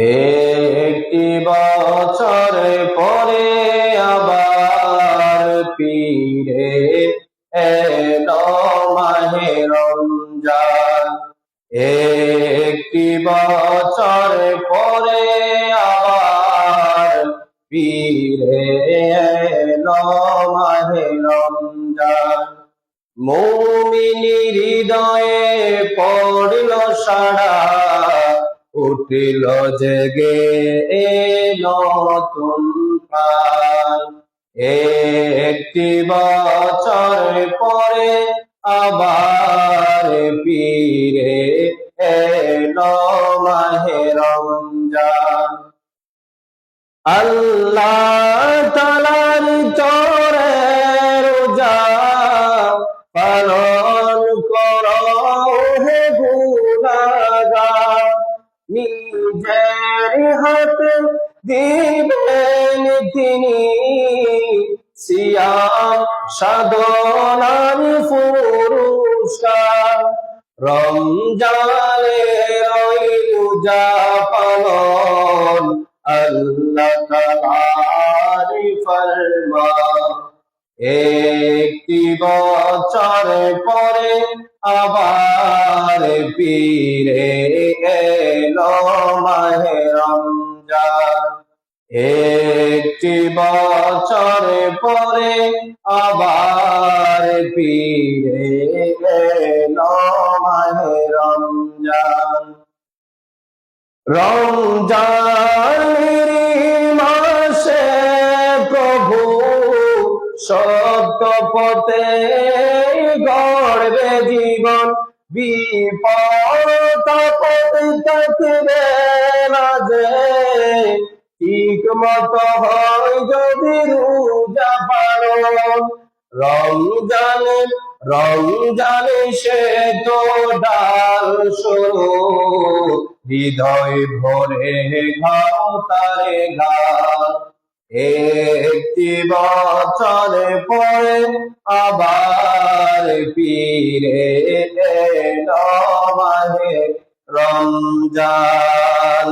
একটি বছর পরে আবার ফিরে এলো মাহে রমজান। একটি বছর পরে আবার ফিরে এলো মাহে রমজান। মুমিনি হৃদয়ে পড়ল সাড়া, উঠিল জেগে নতুন প্রাণ। একটি বছর পরে আবার ফিরে এলো মাহে রমজান। আল্লাহ তাআলার তরে রোজা পালন করো হে গুনাহগার, নিজের হাতে দিবেন তিনি সিয়াম সাধনার পুরস্কার। রমজানের ওই রোজা পালন আল্লাহ তাআলার ফরমান। একটি বছর পরে আবার ফিরে এলো মাহে রমজান। একটি বছর পরে আবার ফিরে এলো মাহে রমজান। রমজানের মাসে প্রভু সত্য পথে গড়বে জীবন, বিপদ আপদে থাকবে না যে, ঠিক মতো হয় যদি রোজা পালন। রমজানে সে তো ডাল শোনো, হৃদয় ভরে গাও তারে গান। একটি বছর পরে আবার ফিরে এলো মাহে রমজান।